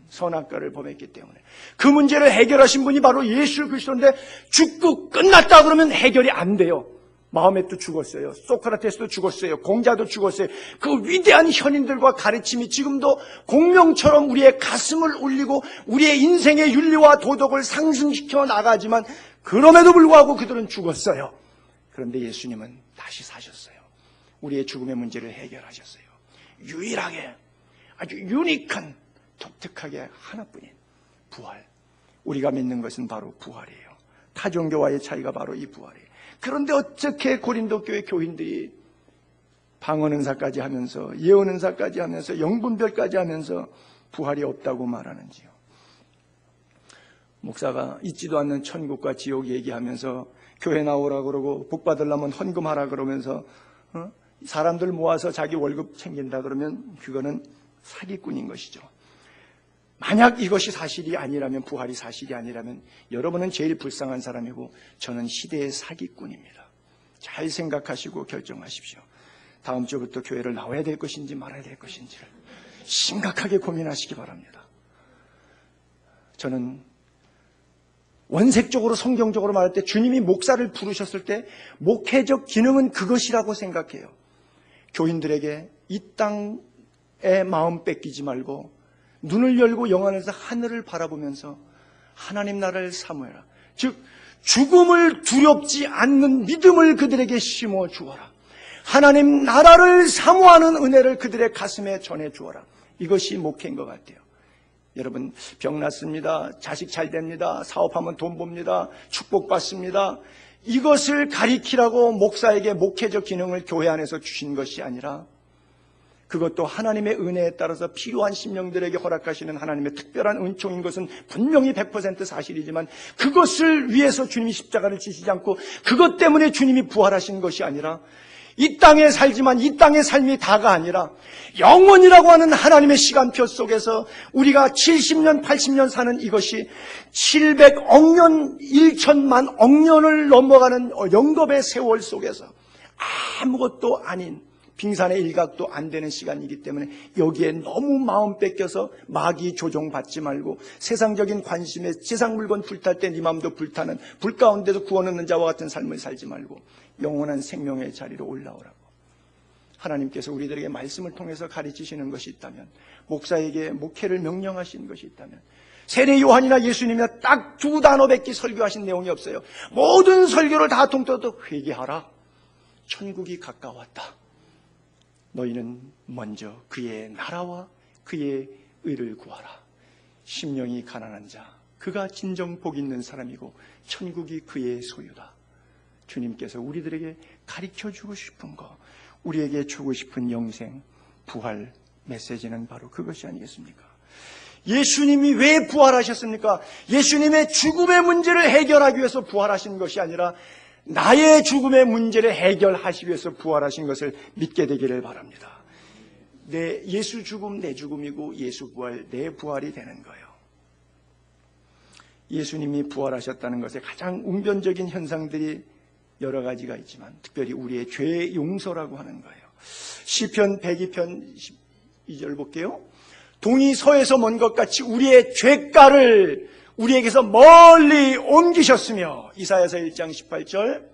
선악과를 범했기 때문에. 그 문제를 해결하신 분이 바로 예수 그리스도인데 죽고 끝났다 그러면 해결이 안 돼요. 마호멧도 죽었어요. 소크라테스도 죽었어요. 공자도 죽었어요. 그 위대한 현인들과 가르침이 지금도 공명처럼 우리의 가슴을 울리고 우리의 인생의 윤리와 도덕을 상승시켜 나가지만 그럼에도 불구하고 그들은 죽었어요. 그런데 예수님은 다시 사셨어요. 우리의 죽음의 문제를 해결하셨어요. 유일하게 아주 유니크한 독특하게 하나뿐인 부활. 우리가 믿는 것은 바로 부활이에요. 타종교와의 차이가 바로 이 부활이에요. 그런데 어떻게 고린도 교회 교인들이 방언은사까지 하면서 예언은사까지 하면서 영분별까지 하면서 부활이 없다고 말하는지요. 목사가 있지도 않는 천국과 지옥 얘기하면서 교회 나오라고 그러고 복 받으려면 헌금하라 그러면서 사람들 모아서 자기 월급 챙긴다 그러면 그거는 사기꾼인 것이죠. 만약 이것이 사실이 아니라면, 부활이 사실이 아니라면 여러분은 제일 불쌍한 사람이고 저는 시대의 사기꾼입니다. 잘 생각하시고 결정하십시오. 다음 주부터 교회를 나와야 될 것인지 말아야 될 것인지를 심각하게 고민하시기 바랍니다. 저는 원색적으로 성경적으로 말할 때 주님이 목사를 부르셨을 때 목회적 기능은 그것이라고 생각해요. 교인들에게 이 땅에 마음 뺏기지 말고 눈을 열고 영안에서 하늘을 바라보면서 하나님 나라를 사모해라. 즉 죽음을 두렵지 않는 믿음을 그들에게 심어 주어라. 하나님 나라를 사모하는 은혜를 그들의 가슴에 전해 주어라. 이것이 목회인 것 같아요. 여러분, 병 났습니다. 자식 잘 됩니다. 사업하면 돈 봅니다. 축복받습니다. 이것을 가리키라고 목사에게 목회적 기능을 교회 안에서 주신 것이 아니라 그것도 하나님의 은혜에 따라서 필요한 심령들에게 허락하시는 하나님의 특별한 은총인 것은 분명히 100% 사실이지만 그것을 위해서 주님이 십자가를 지시지 않고 그것 때문에 주님이 부활하신 것이 아니라 이 땅에 살지만 이 땅의 삶이 다가 아니라 영원이라고 하는 하나님의 시간표 속에서 우리가 70년, 80년 사는 이것이 700억 년, 1천만 억 년을 넘어가는 영겁의 세월 속에서 아무것도 아닌 빙산의 일각도 안 되는 시간이기 때문에 여기에 너무 마음 뺏겨서 마귀 조종받지 말고 세상적인 관심에 세상 물건 불탈 때 네 마음도 불타는 불 가운데도 구원 얻는 자와 같은 삶을 살지 말고 영원한 생명의 자리로 올라오라고 하나님께서 우리들에게 말씀을 통해서 가르치시는 것이 있다면, 목사에게 목회를 명령하신 것이 있다면, 세례 요한이나 예수님이나 딱 두 단어밖에 설교하신 내용이 없어요. 모든 설교를 다 통틀어도 회개하라, 천국이 가까웠다. 너희는 먼저 그의 나라와 그의 의를 구하라. 심령이 가난한 자, 그가 진정 복 있는 사람이고 천국이 그의 소유다. 주님께서 우리들에게 가르쳐주고 싶은 거, 우리에게 주고 싶은 영생, 부활 메시지는 바로 그것이 아니겠습니까? 예수님이 왜 부활하셨습니까? 예수님의 죽음의 문제를 해결하기 위해서 부활하신 것이 아니라 나의 죽음의 문제를 해결하시기 위해서 부활하신 것을 믿게 되기를 바랍니다. 예수 죽음 내 죽음이고 예수 부활 내 부활이 되는 거예요. 예수님이 부활하셨다는 것에 가장 웅변적인 현상들이 여러 가지가 있지만 특별히 우리의 죄 용서라고 하는 거예요. 시편 102편 2절 볼게요. 동이 서에서 먼 것 같이 우리의 죄가를 우리에게서 멀리 옮기셨으며, 이사야서 1장 18절,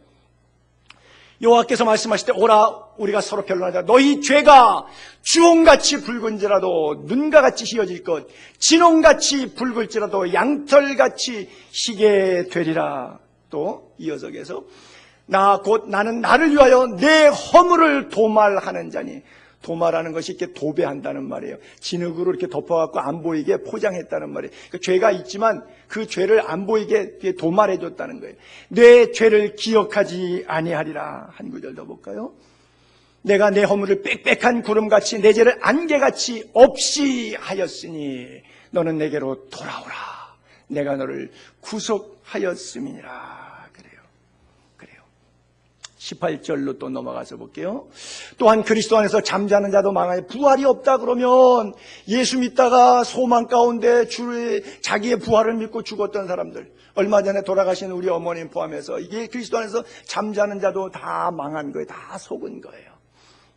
여호와께서 말씀하실 때 오라 우리가 서로 변론하자. 너희 죄가 주홍같이 붉은지라도 눈과 같이 희어질 것, 진홍같이 붉을지라도 양털같이 희게 되리라. 또 이어서에서 나는 나를 위하여 내 허물을 도말하는 자니, 도말하는 것이 이렇게 도배한다는 말이에요. 진흙으로 이렇게 덮어갖고 안 보이게 포장했다는 말이에요. 그러니까 죄가 있지만 그 죄를 안 보이게 도말해줬다는 거예요. 내 죄를 기억하지 아니하리라. 한 구절 더 볼까요? 내가 내 허물을 빽빽한 구름같이 내 죄를 안개같이 없이 하였으니 너는 내게로 돌아오라. 내가 너를 구속하였음이니라. 18절로 또 넘어가서 볼게요. 또한 그리스도 안에서 잠자는 자도 망하여 부활이 없다 그러면 예수 믿다가 소망 가운데 자기의 부활을 믿고 죽었던 사람들, 얼마 전에 돌아가신 우리 어머님 포함해서 이게 그리스도 안에서 잠자는 자도 다 망한 거예요. 다 속은 거예요.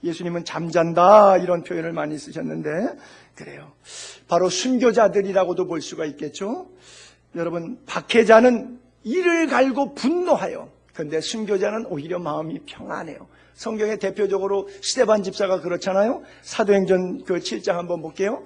예수님은 잠잔다 이런 표현을 많이 쓰셨는데 그래요. 바로 순교자들이라고도 볼 수가 있겠죠. 여러분, 박해자는 이를 갈고 분노하여, 그런데 순교자는 오히려 마음이 평안해요. 성경에 대표적으로 스데반 집사가 그렇잖아요. 사도행전 그 7장 한번 볼게요.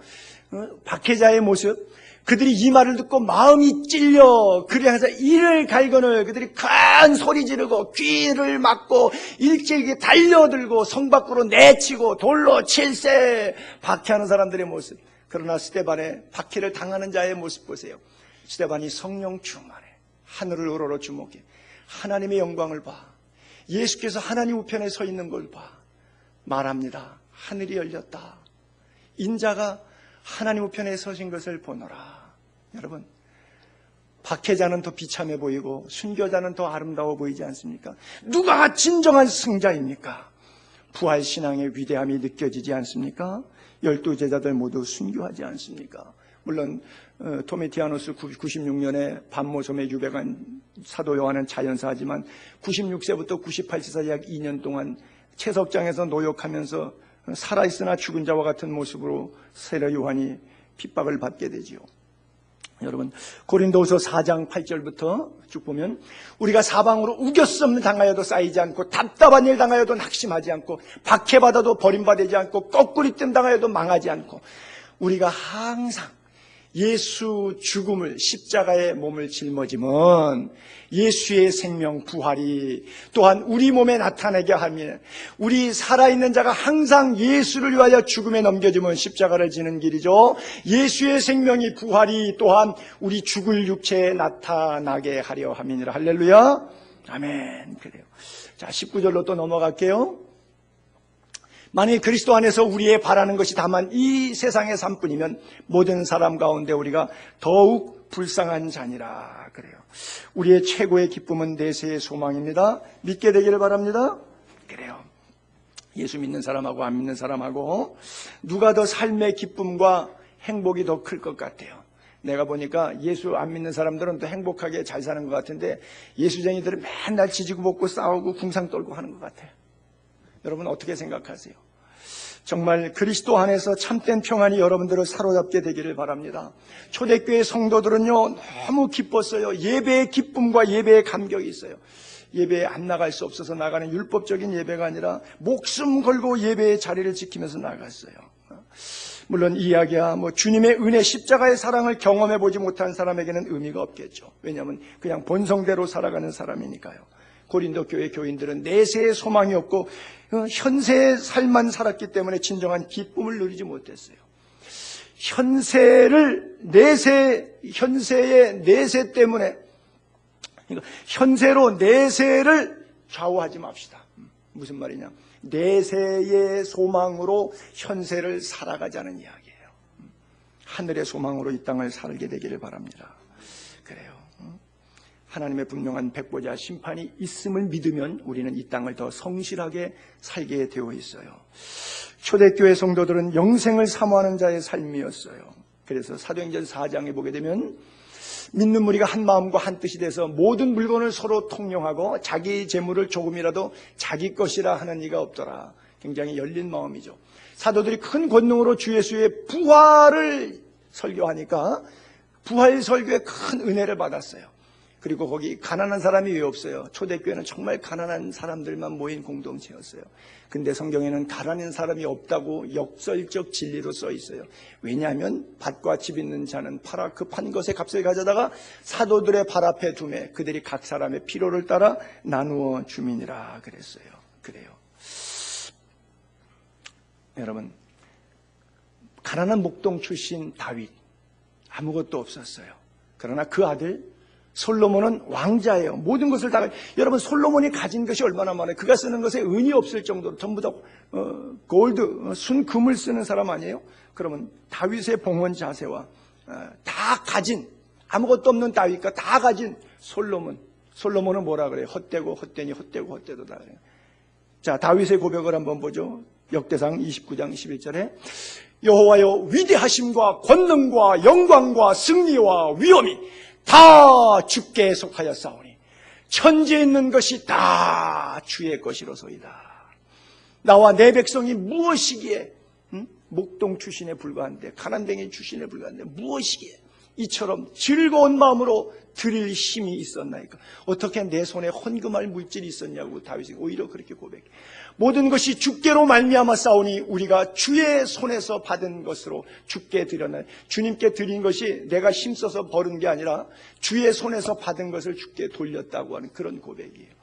박해자의 모습, 그들이 이 말을 듣고 마음이 찔려 그래서 이를 갈거늘 그들이 큰 소리 지르고 귀를 막고 일제히 달려들고 성 밖으로 내치고 돌로 칠세 박해하는 사람들의 모습. 그러나 스데반의 박해를 당하는 자의 모습 보세요. 스데반이 성령 충만해. 하늘을 우러러 주목해. 하나님의 영광을 봐. 예수께서 하나님 우편에 서 있는 걸 봐. 말합니다. 하늘이 열렸다. 인자가 하나님 우편에 서신 것을 보노라. 여러분, 박해자는 더 비참해 보이고 순교자는 더 아름다워 보이지 않습니까? 누가 진정한 승자입니까? 부활신앙의 위대함이 느껴지지 않습니까? 12제자들 모두 순교하지 않습니까? 물론 도미티아누스 96년에 반모섬에 유배간 사도 요한은 자연사하지만 96세부터 98세 사이 약 2년 동안 채석장에서 노역하면서 살아있으나 죽은 자와 같은 모습으로 세례 요한이 핍박을 받게 되지요. 여러분, 고린도후서 4장 8절부터 쭉 보면 우리가 사방으로 우겨썸을 당하여도 쌓이지 않고 답답한 일 당하여도 낙심하지 않고 박해받아도 버림받지 않고 거꾸리뜸 당하여도 망하지 않고 우리가 항상 예수 죽음을 십자가의 몸을 짊어지면 예수의 생명 부활이 또한 우리 몸에 나타나게 하며 우리 살아있는 자가 항상 예수를 위하여 죽음에 넘겨지면 십자가를 지는 길이죠. 예수의 생명이 부활이 또한 우리 죽을 육체에 나타나게 하려 함이니라. 할렐루야. 아멘. 그래요. 자, 19절로 또 넘어갈게요. 만일 그리스도 안에서 우리의 바라는 것이 다만 이 세상의 삶뿐이면 모든 사람 가운데 우리가 더욱 불쌍한 자니라. 그래요. 우리의 최고의 기쁨은 내세의 소망입니다. 믿게 되기를 바랍니다. 그래요. 예수 믿는 사람하고 안 믿는 사람하고 누가 더 삶의 기쁨과 행복이 더 클 것 같아요. 내가 보니까 예수 안 믿는 사람들은 더 행복하게 잘 사는 것 같은데 예수쟁이들은 맨날 지지고 볶고 싸우고 궁상 떨고 하는 것 같아요. 여러분 어떻게 생각하세요? 정말 그리스도 안에서 참된 평안이 여러분들을 사로잡게 되기를 바랍니다. 초대교회 성도들은요 너무 기뻤어요. 예배의 기쁨과 예배의 감격이 있어요. 예배에 안 나갈 수 없어서 나가는 율법적인 예배가 아니라 목숨 걸고 예배의 자리를 지키면서 나갔어요. 물론 이 이야기야 주님의 은혜 십자가의 사랑을 경험해 보지 못한 사람에게는 의미가 없겠죠. 왜냐하면 그냥 본성대로 살아가는 사람이니까요. 고린도 교회 교인들은 내세의 소망이 없고 현세의 삶만 살았기 때문에 진정한 기쁨을 누리지 못했어요. 현세의 내세 때문에, 그러니까 현세로 내세를 좌우하지 맙시다. 무슨 말이냐? 내세의 소망으로 현세를 살아가자는 이야기예요. 하늘의 소망으로 이 땅을 살게 되기를 바랍니다. 그래요. 하나님의 분명한 백보자 심판이 있음을 믿으면 우리는 이 땅을 더 성실하게 살게 되어 있어요. 초대교회 성도들은 영생을 사모하는 자의 삶이었어요. 그래서 사도행전 4장에 보게 되면 믿는 무리가 한 마음과 한 뜻이 돼서 모든 물건을 서로 통용하고 자기 재물을 조금이라도 자기 것이라 하는 이가 없더라. 굉장히 열린 마음이죠. 사도들이 큰 권능으로 주 예수의 부활을 설교하니까 부활 설교에 큰 은혜를 받았어요. 그리고 거기 가난한 사람이 왜 없어요? 초대교회는 정말 가난한 사람들만 모인 공동체였어요. 근데 성경에는 가난한 사람이 없다고 역설적 진리로 써 있어요. 왜냐하면 밭과 집 있는 자는 팔아 그 판 것의 값을 가져다가 사도들의 발 앞에 두매 그들이 각 사람의 필요를 따라 나누어 주민이라 그랬어요. 그래요. 여러분, 가난한 목동 출신 다윗 아무것도 없었어요. 그러나 그 아들 솔로몬은 왕자예요. 모든 것을 다. 여러분, 솔로몬이 가진 것이 얼마나 많아요. 그가 쓰는 것에 은이 없을 정도로 전부 다 골드, 순금을 쓰는 사람 아니에요? 그러면 다윗의 봉헌 자세와 다 가진, 아무것도 없는 다윗과 다 가진 솔로몬은 뭐라 그래요? 헛되고 헛되니 헛되고 헛되도다 그래요. 자, 다윗의 고백을 한번 보죠. 역대상 29장 11절에 여호와여, 위대하심과 권능과 영광과 승리와 위엄이 다 주께 속하였사오니 천지에 있는 것이 다 주의 것이로소이다. 나와 내 백성이 무엇이기에, 목동 출신에 불과한데, 가난뱅이 출신에 불과한데 무엇이기에 이처럼 즐거운 마음으로 드릴 힘이 있었나이까? 어떻게 내 손에 헌금할 물질이 있었냐고 다윗이 오히려 그렇게 고백해. 모든 것이 주께로 말미암아 싸우니 우리가 주의 손에서 받은 것으로 주께 드렸나니, 주님께 드린 것이 내가 힘써서 벌은 게 아니라 주의 손에서 받은 것을 주께 돌렸다고 하는 그런 고백이에요.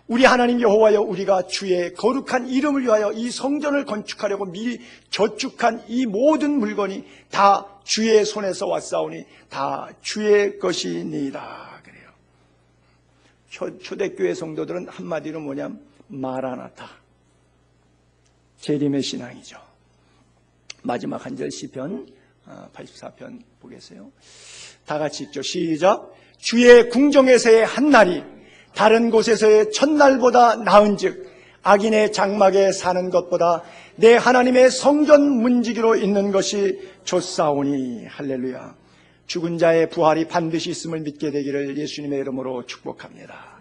우리 하나님 여호와여, 우리가 주의 거룩한 이름을 위하여 이 성전을 건축하려고 미리 저축한 이 모든 물건이 다 주의 손에서 왔사오니 다 주의 것이니이다. 그래요. 초대교회 성도들은 한마디로 뭐냐면 마라나타, 재림의 신앙이죠. 마지막 한 절 시편 84편 보겠어요. 다 같이 읽죠. 시작. 주의 궁정에서의 한 날이 다른 곳에서의 첫날보다 나은즉 악인의 장막에 사는 것보다 내 하나님의 성전 문지기로 있는 것이 좋사오니. 할렐루야. 죽은 자의 부활이 반드시 있음을 믿게 되기를 예수님의 이름으로 축복합니다.